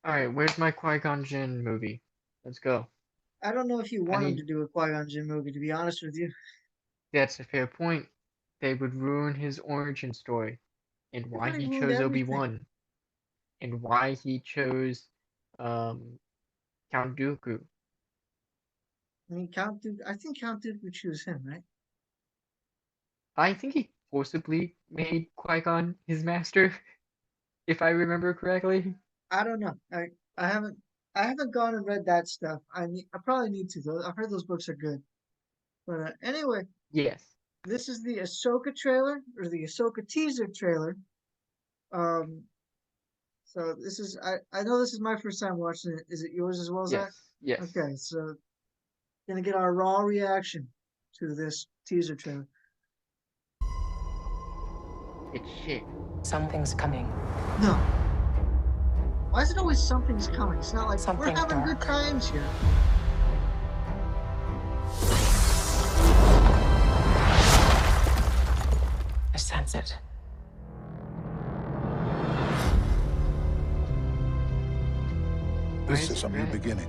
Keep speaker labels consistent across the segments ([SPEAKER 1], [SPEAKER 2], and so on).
[SPEAKER 1] All right, where's my Qui-Gon Jinn movie? Let's go.
[SPEAKER 2] I don't know if you
[SPEAKER 1] I
[SPEAKER 2] want him
[SPEAKER 1] need.
[SPEAKER 2] to do a Qui-Gon Jinn movie, to be honest with you.
[SPEAKER 1] That's a fair point. They would ruin his origin story and
[SPEAKER 2] They've
[SPEAKER 1] why
[SPEAKER 2] already
[SPEAKER 1] he
[SPEAKER 2] ruined
[SPEAKER 1] chose
[SPEAKER 2] everything.
[SPEAKER 1] Obi-Wan and why he chose um Count Dooku.
[SPEAKER 2] I mean, Count Dooku, I think Count Dooku would choose him, right?
[SPEAKER 1] I think he forcibly made Qui-Gon his master, if I remember correctly.
[SPEAKER 2] I don't know. I haven't I haven't gone and read that stuff. I probably need to though. I've heard those books are good. But anyway,
[SPEAKER 1] Yes.
[SPEAKER 2] this is the Ahsoka trailer or the Ahsoka teaser trailer. Um, so this is I know this is my first time watching it. Is it yours as well, Zach?
[SPEAKER 1] Yes. Yes.
[SPEAKER 2] Okay, so gonna get our raw reaction to this teaser trailer.
[SPEAKER 1] It's shit.
[SPEAKER 3] Something's coming.
[SPEAKER 2] No, why is it always something's coming? It's not like we're
[SPEAKER 3] Something
[SPEAKER 2] having good
[SPEAKER 3] dark.
[SPEAKER 2] times here.
[SPEAKER 3] I sense it.
[SPEAKER 1] Why
[SPEAKER 4] This
[SPEAKER 1] is
[SPEAKER 4] is
[SPEAKER 1] it
[SPEAKER 4] a new
[SPEAKER 1] red?
[SPEAKER 4] beginning.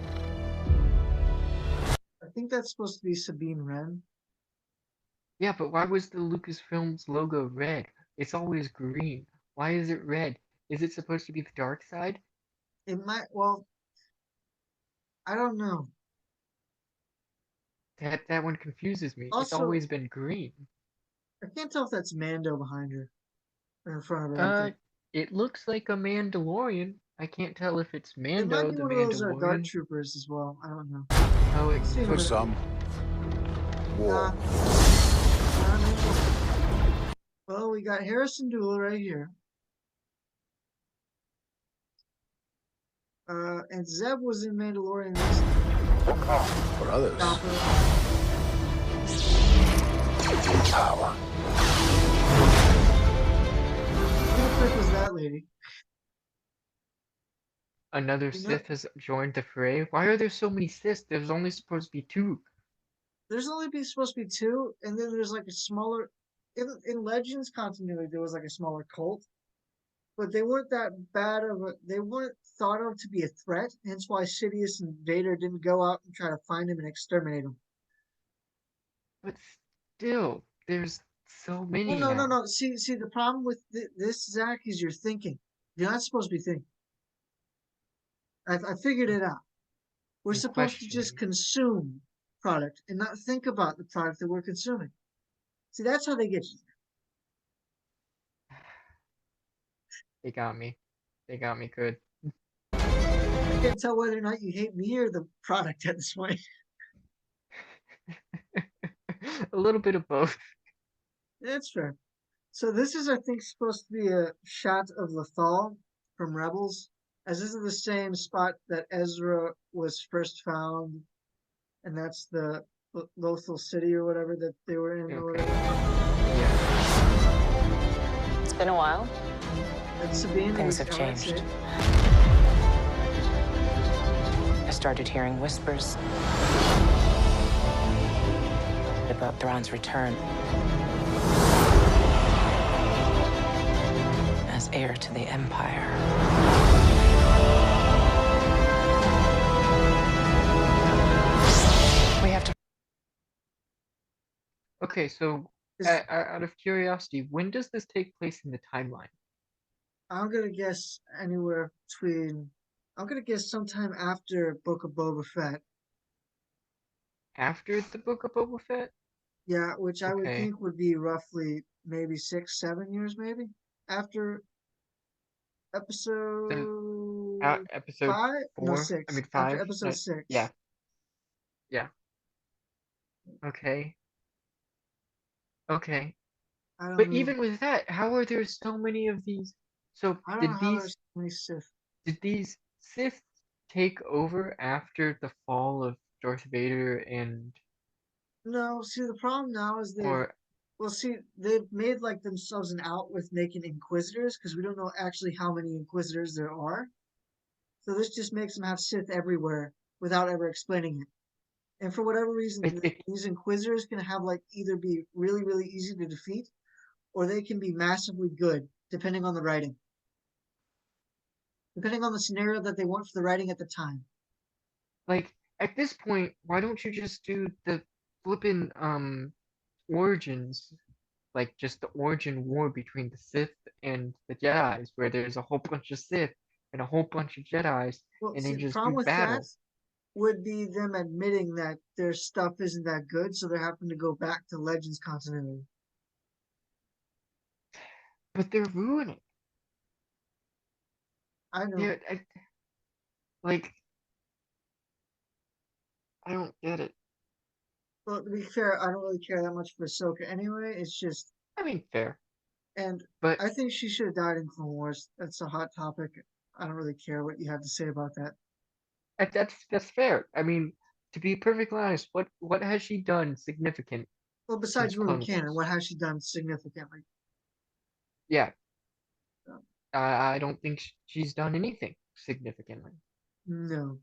[SPEAKER 2] I think that's supposed to be Sabine Wren.
[SPEAKER 1] Yeah, but why was the Lucasfilms logo red? It's always green. Why is it red? Is it supposed to be the dark side?
[SPEAKER 2] It might, well, I don't know.
[SPEAKER 1] That one confuses me. It's
[SPEAKER 2] Also,
[SPEAKER 1] always been green.
[SPEAKER 2] I can't tell if that's Mando behind her or in front of her.
[SPEAKER 1] Uh, it looks like a Mandalorian. I can't tell if it's
[SPEAKER 2] It might
[SPEAKER 1] Mando
[SPEAKER 2] be
[SPEAKER 1] the
[SPEAKER 2] one of those dark
[SPEAKER 1] Mandalorian.
[SPEAKER 2] troopers as well. I don't know.
[SPEAKER 1] Oh, it
[SPEAKER 2] Let's see in a
[SPEAKER 4] For
[SPEAKER 1] could
[SPEAKER 2] minute.
[SPEAKER 4] some,
[SPEAKER 1] be.
[SPEAKER 2] Nah,
[SPEAKER 4] war.
[SPEAKER 2] nah, maybe. Well, we got Harrison Dula right here. And Zeb was in Mandalorian recently.
[SPEAKER 4] For others,
[SPEAKER 2] Chopper.
[SPEAKER 4] power.
[SPEAKER 2] Who the frick was that lady?
[SPEAKER 1] Another
[SPEAKER 2] You know,
[SPEAKER 1] Sith has joined the fray. Why are there so many Siths? There's only supposed to be two.
[SPEAKER 2] there's only be supposed to be two, and then there's like a smaller. In Legends continuity, there was like a smaller cult, but they weren't that bad of a. They weren't thought of to be a threat. Hence why Sidious and Vader didn't go out and try to find him and exterminate him.
[SPEAKER 1] But still, there's so
[SPEAKER 2] Well,
[SPEAKER 1] many
[SPEAKER 2] no, no,
[SPEAKER 1] now.
[SPEAKER 2] no. See, the problem with this, Zach, is you're thinking. You're not supposed to be thinking. I figured it out. We're
[SPEAKER 1] I'm
[SPEAKER 2] supposed to just
[SPEAKER 1] questioning.
[SPEAKER 2] consume product and not think about the product that we're consuming. See, that's how they get you.
[SPEAKER 1] They got me. They got me good.
[SPEAKER 2] I can't tell whether or not you hate me or the product at this point.
[SPEAKER 1] A little bit of both.
[SPEAKER 2] That's fair. So this is, I think, supposed to be a shot of Lothal from Rebels, as this is the same spot that Ezra was first found, and that's the Lothal city or whatever that they were in or
[SPEAKER 1] Okay.
[SPEAKER 2] whatever.
[SPEAKER 1] Yeah.
[SPEAKER 3] It's been a while.
[SPEAKER 2] That's Sabine.
[SPEAKER 3] Things have
[SPEAKER 2] I would say.
[SPEAKER 3] changed. I started hearing whispers about Thrawn's return as heir to the Empire. We have to.
[SPEAKER 1] Okay, so
[SPEAKER 2] Is
[SPEAKER 1] out of curiosity, when does this take place in the timeline?
[SPEAKER 2] I'm gonna guess anywhere between. I'm gonna guess sometime after Book of Boba Fett.
[SPEAKER 1] After the Book of Boba Fett?
[SPEAKER 2] Yeah, which I would
[SPEAKER 1] Okay.
[SPEAKER 2] think would be roughly maybe 6, 7 years, maybe after
[SPEAKER 1] Then
[SPEAKER 2] episode
[SPEAKER 1] episode
[SPEAKER 2] 5. No,
[SPEAKER 1] 4, I
[SPEAKER 2] six.
[SPEAKER 1] mean
[SPEAKER 2] After
[SPEAKER 1] 5.
[SPEAKER 2] episode
[SPEAKER 1] Yeah,
[SPEAKER 2] 6.
[SPEAKER 1] yeah. Okay. Okay.
[SPEAKER 2] I don't
[SPEAKER 1] But
[SPEAKER 2] know.
[SPEAKER 1] even with that, how are there so many of these? So
[SPEAKER 2] I don't know how there's so many Sith.
[SPEAKER 1] did these Sith take over after the fall of Darth Vader and
[SPEAKER 2] No, see the problem now is
[SPEAKER 1] or
[SPEAKER 2] they've made like themselves an out with making Inquisitors because we don't know actually how many Inquisitors there are. So this just makes them have Sith everywhere without ever explaining it. And for whatever reason,
[SPEAKER 1] it
[SPEAKER 2] these Inquisitors can have like either be really, really easy to defeat, or they can be massively good, depending on the writing. depending on the scenario that they want for the writing at the time.
[SPEAKER 1] Like, at this point, why don't you just do the flippin' origins, like just the origin war between the Sith and the Jedi's, where there's a whole bunch of Sith and a whole bunch of Jedi's,
[SPEAKER 2] Well,
[SPEAKER 1] and they
[SPEAKER 2] see, the
[SPEAKER 1] just
[SPEAKER 2] problem
[SPEAKER 1] do
[SPEAKER 2] with that
[SPEAKER 1] battle.
[SPEAKER 2] would be them admitting that their stuff isn't that good, so they're having to go back to Legends continuity.
[SPEAKER 1] But they're ruining.
[SPEAKER 2] I know.
[SPEAKER 1] They're like, I don't get it.
[SPEAKER 2] Well, to be fair, I don't really care that much for Ahsoka anyway. It's just,
[SPEAKER 1] I mean, fair,
[SPEAKER 2] and
[SPEAKER 1] but
[SPEAKER 2] I think she should have died in Clone Wars. That's a hot topic. I don't really care what you have to say about that.
[SPEAKER 1] that's fair. I mean, to be perfectly honest, what has she done significant
[SPEAKER 2] Well,
[SPEAKER 1] since
[SPEAKER 2] besides ruin
[SPEAKER 1] Clone
[SPEAKER 2] canon,
[SPEAKER 1] Wars?
[SPEAKER 2] what has she done significantly?
[SPEAKER 1] Yeah,
[SPEAKER 2] So,
[SPEAKER 1] I don't think she's done anything significantly.
[SPEAKER 2] no.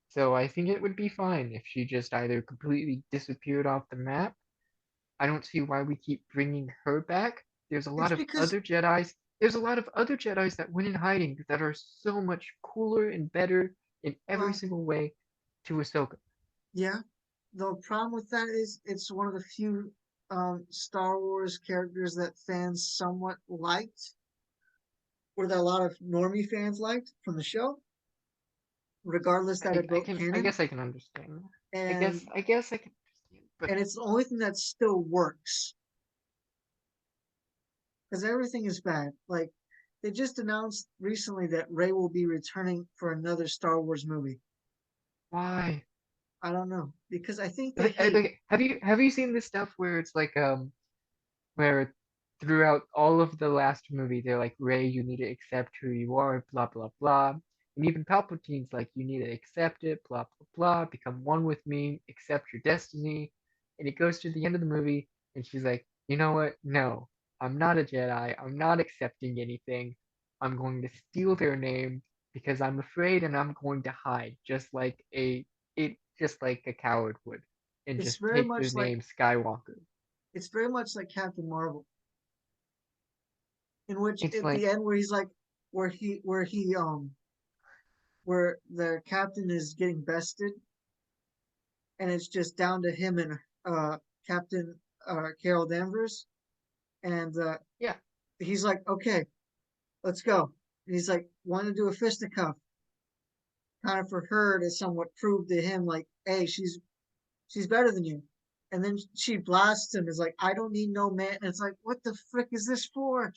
[SPEAKER 1] So I think it would be fine if she just either completely disappeared off the map. I don't see why we keep bringing her back. There's a
[SPEAKER 2] It's
[SPEAKER 1] lot of
[SPEAKER 2] because,
[SPEAKER 1] other Jedi's. There's a lot of other Jedi's that went in hiding that are so much cooler and better in every
[SPEAKER 2] well,
[SPEAKER 1] single way to Ahsoka.
[SPEAKER 2] yeah. The problem with that is it's one of the few Star Wars characters that fans somewhat liked, or that a lot of normie fans liked from the show, regardless that it broke
[SPEAKER 1] I
[SPEAKER 2] canon.
[SPEAKER 1] guess I can understand that.
[SPEAKER 2] And
[SPEAKER 1] I guess I can understand. But
[SPEAKER 2] and it's the only thing that still works because everything is bad. Like they just announced recently that Ray will be returning for another Star Wars movie.
[SPEAKER 1] why?
[SPEAKER 2] I don't know because I think they hate.
[SPEAKER 1] Like, have you seen this stuff where it's like where throughout all of the last movie they're like, Ray, you need to accept who you are, blah blah blah. And even Palpatine's like, you need to accept it, blah blah blah, become one with me, accept your destiny. And it goes to the end of the movie, and she's like, you know what? No, I'm not a Jedi. I'm not accepting anything. I'm going to steal their name because I'm afraid, and I'm going to hide, just like a coward would, and
[SPEAKER 2] It's
[SPEAKER 1] just
[SPEAKER 2] very
[SPEAKER 1] take the
[SPEAKER 2] much like
[SPEAKER 1] name Skywalker.
[SPEAKER 2] Captain Marvel, in which
[SPEAKER 1] It's
[SPEAKER 2] at the
[SPEAKER 1] like,
[SPEAKER 2] end where he's like, where the captain is getting bested, and it's just down to him and Captain Carol Danvers, and
[SPEAKER 1] yeah,
[SPEAKER 2] he's like, okay, let's go. And he's like, want to do a fisticuff, kind of for her to somewhat prove to him, like, hey, she's better than you. And then she blasts him, is like, I don't need no man. And it's like, what the frick is this for?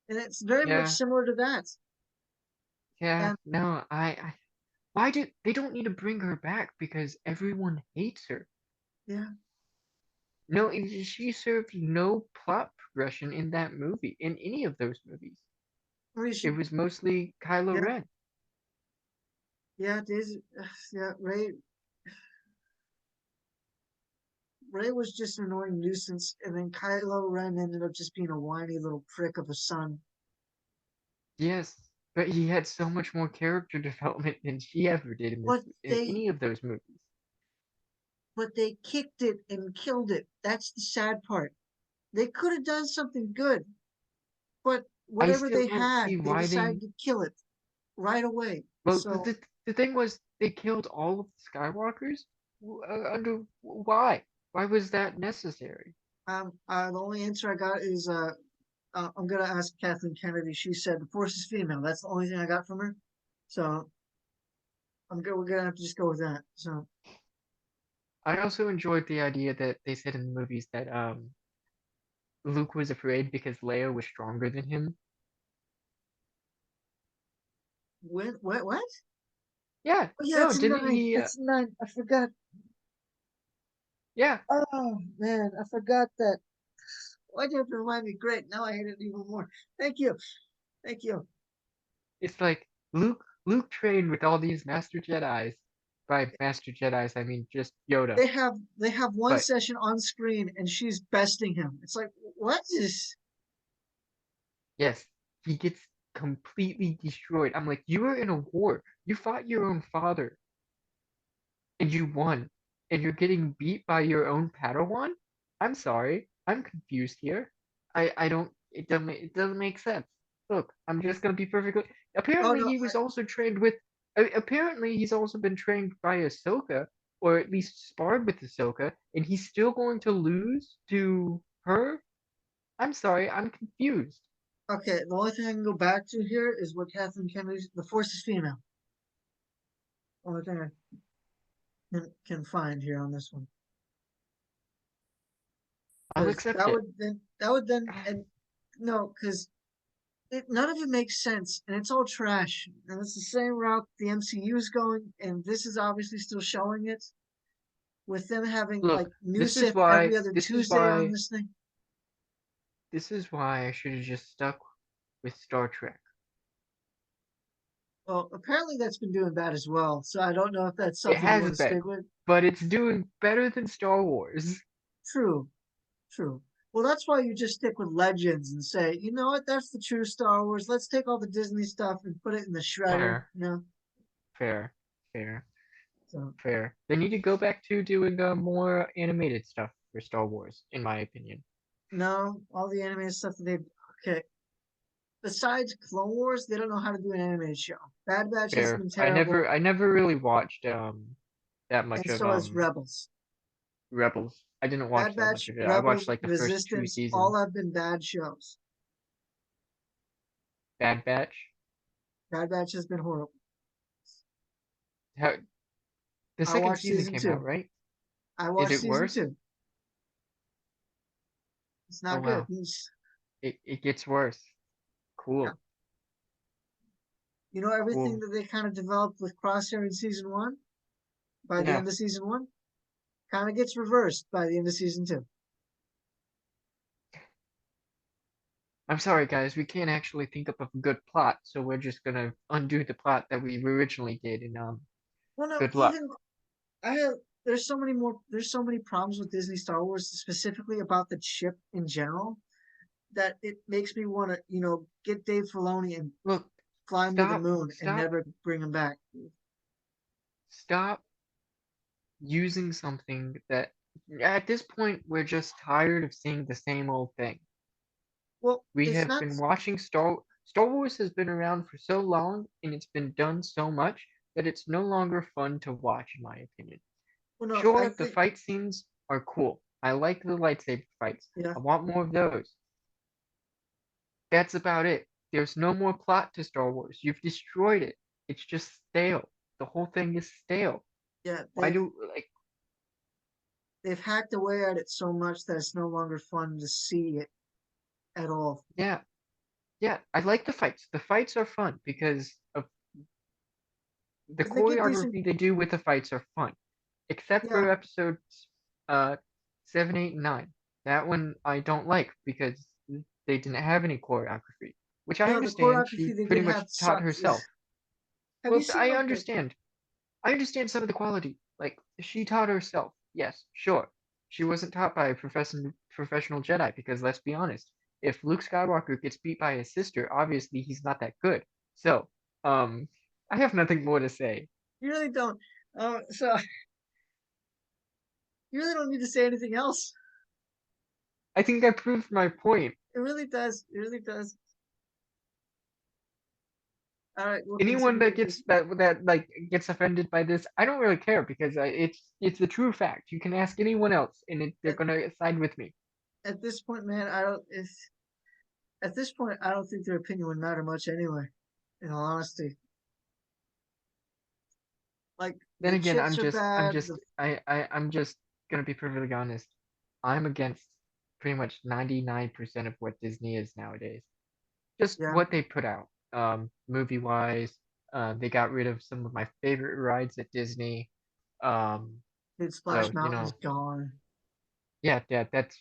[SPEAKER 2] And it's very much
[SPEAKER 1] yeah,
[SPEAKER 2] similar to that.
[SPEAKER 1] yeah.
[SPEAKER 2] And
[SPEAKER 1] No, why did they don't need to bring her back because everyone hates her.
[SPEAKER 2] yeah,
[SPEAKER 1] No, she served no plot progression in that movie, in any of those movies.
[SPEAKER 2] I mean,
[SPEAKER 1] It was mostly Kylo
[SPEAKER 2] yeah,
[SPEAKER 1] Ren.
[SPEAKER 2] yeah, Daisy, yeah, Ray was just an annoying nuisance, and then Kylo Ren ended up just being a whiny little prick of a son.
[SPEAKER 1] Yes, but he had so much more character development than she ever did
[SPEAKER 2] But
[SPEAKER 1] in
[SPEAKER 2] they
[SPEAKER 1] any of those movies.
[SPEAKER 2] but they kicked it and killed it. That's the sad part. They could have done something good, but
[SPEAKER 1] I
[SPEAKER 2] whatever
[SPEAKER 1] still
[SPEAKER 2] they
[SPEAKER 1] don't see
[SPEAKER 2] had, they
[SPEAKER 1] why
[SPEAKER 2] decided
[SPEAKER 1] they.
[SPEAKER 2] to kill it right away.
[SPEAKER 1] Well,
[SPEAKER 2] So
[SPEAKER 1] the thing was, they killed all of the Skywalkers. Under why? Why was that necessary?
[SPEAKER 2] the only answer I got is I'm gonna ask Kathleen Kennedy. She said the Force is female. That's the only thing I got from her. So I'm good. We're gonna have to just go with that. So
[SPEAKER 1] I also enjoyed the idea that they said in the movies that Luke was afraid because Leia was stronger than him.
[SPEAKER 2] what?
[SPEAKER 1] Yeah,
[SPEAKER 2] Oh yeah,
[SPEAKER 1] no,
[SPEAKER 2] it's
[SPEAKER 1] didn't
[SPEAKER 2] nine.
[SPEAKER 1] he?
[SPEAKER 2] It's nine. I forgot.
[SPEAKER 1] Yeah,
[SPEAKER 2] Oh man, I forgot that. Why'd you have to remind me? Great. Now I hate it even more. Thank you. Thank you.
[SPEAKER 1] it's like Luke trained with all these Master Jedi's. By Master Jedi's, I mean just Yoda.
[SPEAKER 2] They have one
[SPEAKER 1] But
[SPEAKER 2] session on screen and she's besting him. It's like what is
[SPEAKER 1] yes, he gets completely destroyed. I'm like, you were in a war. You fought your own father, and you won, and you're getting beat by your own Padawan? I'm sorry. I'm confused here. I don't it doesn't make sense. Look, I'm just gonna be perfectly.
[SPEAKER 2] Oh
[SPEAKER 1] Apparently,
[SPEAKER 2] no,
[SPEAKER 1] he was also trained with. Apparently, he's also been trained by Ahsoka, or at least sparred with Ahsoka, and he's still going to lose to her. I'm sorry, I'm confused.
[SPEAKER 2] okay. The only thing I can go back to here is what Kathleen Kennedy's. The Force is female. Only thing I can find here on this one,
[SPEAKER 1] I'll
[SPEAKER 2] because
[SPEAKER 1] accept it.
[SPEAKER 2] that would then and no, because none of it makes sense, and it's all trash. And it's the same route the MCU is going, and this is obviously still showing it with them having like
[SPEAKER 1] Look,
[SPEAKER 2] new
[SPEAKER 1] this is
[SPEAKER 2] Sith
[SPEAKER 1] why.
[SPEAKER 2] every other
[SPEAKER 1] This is
[SPEAKER 2] Tuesday on
[SPEAKER 1] why.
[SPEAKER 2] this thing.
[SPEAKER 1] This is why I should have just stuck with Star Trek.
[SPEAKER 2] Well, apparently that's been doing bad as well. So I don't know if that's
[SPEAKER 1] It
[SPEAKER 2] something you
[SPEAKER 1] has
[SPEAKER 2] want to
[SPEAKER 1] been,
[SPEAKER 2] stick with.
[SPEAKER 1] but it's doing better than Star Wars.
[SPEAKER 2] True, true. Well, that's why you just stick with Legends and say, you know what, that's the true Star Wars. Let's take all the Disney stuff and put it in the shredder.
[SPEAKER 1] Fair,
[SPEAKER 2] You know.
[SPEAKER 1] fair, fair,
[SPEAKER 2] So
[SPEAKER 1] fair. They need to go back to doing more animated stuff for Star Wars, in my opinion.
[SPEAKER 2] no, all the animated stuff that they okay. Besides Clone Wars, they don't know how to do an animated show. Bad Batch has
[SPEAKER 1] Fair.
[SPEAKER 2] been
[SPEAKER 1] I
[SPEAKER 2] terrible,
[SPEAKER 1] never, I never really watched that much
[SPEAKER 2] and
[SPEAKER 1] of
[SPEAKER 2] so has Rebels.
[SPEAKER 1] Rebels. I didn't watch
[SPEAKER 2] Bad
[SPEAKER 1] that much
[SPEAKER 2] Batch,
[SPEAKER 1] of it. I watched
[SPEAKER 2] Rebels,
[SPEAKER 1] like the first two
[SPEAKER 2] Resistance, all
[SPEAKER 1] seasons.
[SPEAKER 2] have been bad shows.
[SPEAKER 1] Bad Batch.
[SPEAKER 2] Bad Batch has been horrible.
[SPEAKER 1] How the
[SPEAKER 2] I
[SPEAKER 1] second
[SPEAKER 2] watched
[SPEAKER 1] season
[SPEAKER 2] season
[SPEAKER 1] came out,
[SPEAKER 2] two.
[SPEAKER 1] right?
[SPEAKER 2] I
[SPEAKER 1] Is
[SPEAKER 2] watched
[SPEAKER 1] it
[SPEAKER 2] season
[SPEAKER 1] worse?
[SPEAKER 2] two. It's
[SPEAKER 1] Oh
[SPEAKER 2] not good.
[SPEAKER 1] wow. It gets worse.
[SPEAKER 2] Yeah.
[SPEAKER 1] Cool.
[SPEAKER 2] You know everything
[SPEAKER 1] Cool.
[SPEAKER 2] that they kind of developed with Crosshair in season one. By the
[SPEAKER 1] Yeah.
[SPEAKER 2] end of season one, kind of gets reversed by the end of season two.
[SPEAKER 1] I'm sorry, guys. We can't actually think up of a good plot, so we're just gonna undo the plot that we originally did. And
[SPEAKER 2] Well, no,
[SPEAKER 1] good luck.
[SPEAKER 2] even I have. There's so many more. There's so many problems with Disney Star Wars, specifically about the chip in general, that it makes me want to, get Dave Filoni and
[SPEAKER 1] Look,
[SPEAKER 2] fly him to the
[SPEAKER 1] stop,
[SPEAKER 2] moon and
[SPEAKER 1] stop,
[SPEAKER 2] never bring him back.
[SPEAKER 1] stop using something that. At this point, we're just tired of seeing the same old thing.
[SPEAKER 2] Well,
[SPEAKER 1] We
[SPEAKER 2] it's
[SPEAKER 1] have
[SPEAKER 2] not.
[SPEAKER 1] been watching Star Wars has been around for so long, and it's been done so much that it's no longer fun to watch, in my opinion.
[SPEAKER 2] Well, no, I
[SPEAKER 1] Sure, the
[SPEAKER 2] think.
[SPEAKER 1] fight scenes are cool. I like the lightsaber fights.
[SPEAKER 2] Yeah,
[SPEAKER 1] I want more of those. That's about it. There's no more plot to Star Wars. You've destroyed it. It's just stale. The whole thing is stale.
[SPEAKER 2] yeah.
[SPEAKER 1] Why
[SPEAKER 2] They've
[SPEAKER 1] do like
[SPEAKER 2] they've hacked away at it so much that it's no longer fun to see it at all.
[SPEAKER 1] yeah, yeah, I like the fights. The fights are fun because of the
[SPEAKER 2] Because they get decent.
[SPEAKER 1] choreography they do with the fights are fun. Except
[SPEAKER 2] Yeah,
[SPEAKER 1] for episodes uh 7, 8, and 9. That one I don't like because they didn't have any choreography. Which I
[SPEAKER 2] no, the
[SPEAKER 1] understand
[SPEAKER 2] choreography
[SPEAKER 1] she
[SPEAKER 2] they
[SPEAKER 1] pretty
[SPEAKER 2] did
[SPEAKER 1] much
[SPEAKER 2] have
[SPEAKER 1] taught
[SPEAKER 2] sucked.
[SPEAKER 1] herself.
[SPEAKER 2] Have you
[SPEAKER 1] Well,
[SPEAKER 2] seen
[SPEAKER 1] I
[SPEAKER 2] like the?
[SPEAKER 1] understand. I understand some of the quality. Like she taught herself. Yes, sure. She wasn't taught by a professional Jedi because let's be honest, if Luke Skywalker gets beat by his sister, obviously he's not that good. So, I have nothing more to say.
[SPEAKER 2] You really don't. So you really don't need to say anything else.
[SPEAKER 1] I think I proved my point.
[SPEAKER 2] It really does. It really does. All right, we'll
[SPEAKER 1] Anyone
[SPEAKER 2] continue
[SPEAKER 1] that
[SPEAKER 2] with this.
[SPEAKER 1] gets offended by this, I don't really care because it's the true fact. You can ask anyone else, and they're
[SPEAKER 2] At,
[SPEAKER 1] gonna side with me.
[SPEAKER 2] at this point, man, I don't. If at this point, I don't think their opinion would matter much anyway. In all honesty, like
[SPEAKER 1] Then
[SPEAKER 2] the
[SPEAKER 1] again,
[SPEAKER 2] chips are bad.
[SPEAKER 1] I'm just gonna be perfectly honest. I'm against pretty much 99% of what Disney is nowadays. Just
[SPEAKER 2] Yeah,
[SPEAKER 1] what they put out, movie wise. They got rid of some of my favorite rides at Disney. Um,
[SPEAKER 2] dude,
[SPEAKER 1] so
[SPEAKER 2] Splash Mountain's gone.
[SPEAKER 1] yeah, that's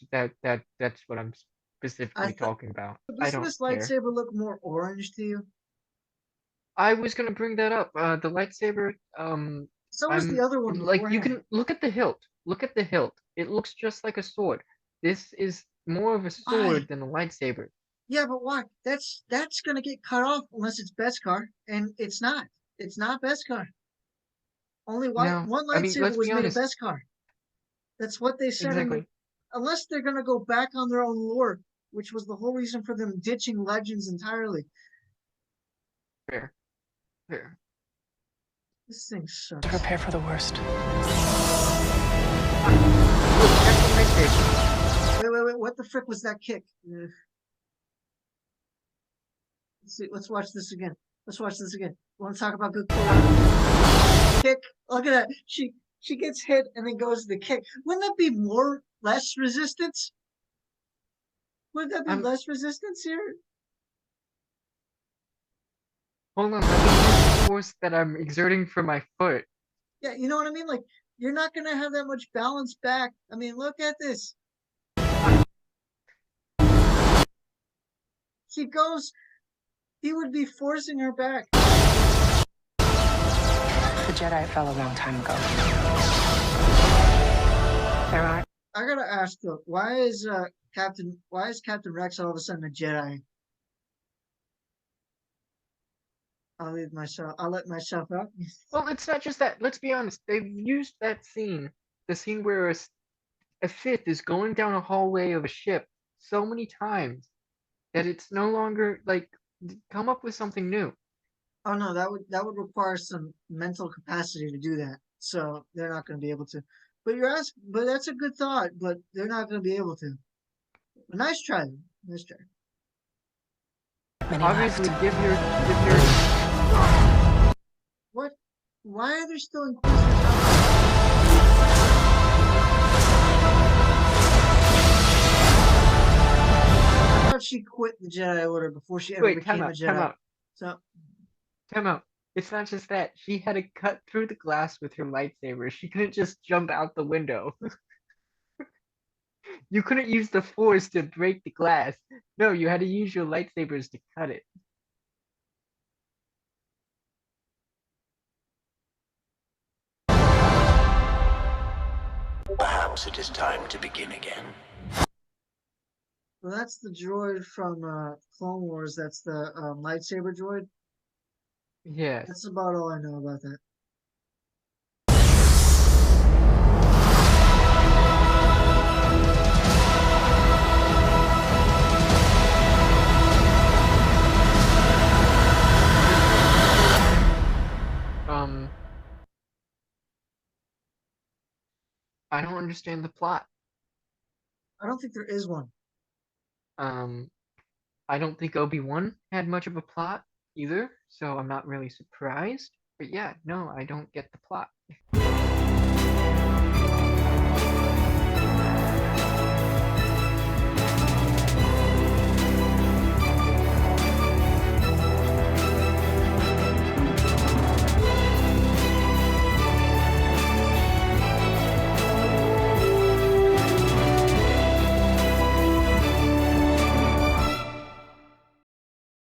[SPEAKER 1] what I'm
[SPEAKER 2] I
[SPEAKER 1] specifically
[SPEAKER 2] thought.
[SPEAKER 1] talking about. I
[SPEAKER 2] Doesn't
[SPEAKER 1] don't
[SPEAKER 2] this
[SPEAKER 1] care.
[SPEAKER 2] lightsaber look more orange to you?
[SPEAKER 1] I was gonna bring that up. The lightsaber.
[SPEAKER 2] So was the
[SPEAKER 1] I'm
[SPEAKER 2] other one
[SPEAKER 1] like you
[SPEAKER 2] beforehand.
[SPEAKER 1] can look at the hilt. Look at the hilt. It looks just like a sword. This is more of a
[SPEAKER 2] Why?
[SPEAKER 1] sword than a lightsaber.
[SPEAKER 2] Yeah, but why? That's gonna get cut off unless it's Beskar, and it's not. It's not Beskar. Only
[SPEAKER 1] No,
[SPEAKER 2] one
[SPEAKER 1] I mean
[SPEAKER 2] lightsaber
[SPEAKER 1] let's
[SPEAKER 2] was
[SPEAKER 1] be
[SPEAKER 2] made of
[SPEAKER 1] honest.
[SPEAKER 2] Beskar. That's what they said in the.
[SPEAKER 1] Exactly.
[SPEAKER 2] Unless they're gonna go back on their own lore. which was the whole reason for them ditching Legends entirely.
[SPEAKER 1] Fair. Fair.
[SPEAKER 2] This thing sucks.
[SPEAKER 3] To prepare for the worst.
[SPEAKER 1] Look, that's a mistake.
[SPEAKER 2] Wait. What the frick was that kick? Let's see. Let's watch this again. Want to talk about good choreography? Kick. Look at that. She gets hit and then goes to the kick. Wouldn't that be less resistance? Wouldn't that be less resistance here?
[SPEAKER 1] Hold on, let me use the force that I'm exerting from my foot.
[SPEAKER 2] Yeah, you know what I mean? Like, you're not going to have that much balance back. I mean, look at this. She goes, he would be forcing her back.
[SPEAKER 3] The Jedi fell a long time ago. There are
[SPEAKER 2] I gotta ask though, why is Captain Rex all of a sudden a Jedi? I'll let myself out.
[SPEAKER 1] Well, it's not just that. Let's be honest. They've used that scene, the scene where a Sith is going down a hallway of a ship, so many times that it's no longer like come up with something new.
[SPEAKER 2] Oh no, that would require some mental capacity to do that. So they're not going to be able to. But that's a good thought. But they're not going to be able to. But nice try, nice try.
[SPEAKER 3] many
[SPEAKER 1] Obviously,
[SPEAKER 3] left.
[SPEAKER 1] give your
[SPEAKER 2] What? Why are there still Inquisitors? I thought she quit the Jedi Order before she ever
[SPEAKER 1] wait.
[SPEAKER 2] became a Jedi. So
[SPEAKER 1] Time out. It's not just that. She had to cut through the glass with her lightsaber. She couldn't just jump out the window. You couldn't use the force to break the glass. No, you had to use your lightsabers to cut it.
[SPEAKER 4] Perhaps it is time to begin again.
[SPEAKER 2] well, that's the droid from Clone Wars. That's the lightsaber droid.
[SPEAKER 1] Yes.
[SPEAKER 2] That's about all I know about that.
[SPEAKER 1] I don't understand the plot.
[SPEAKER 2] I don't think there is one.
[SPEAKER 1] I don't think Obi-Wan had much of a plot either, so I'm not really surprised. But yeah, no, I don't get the plot.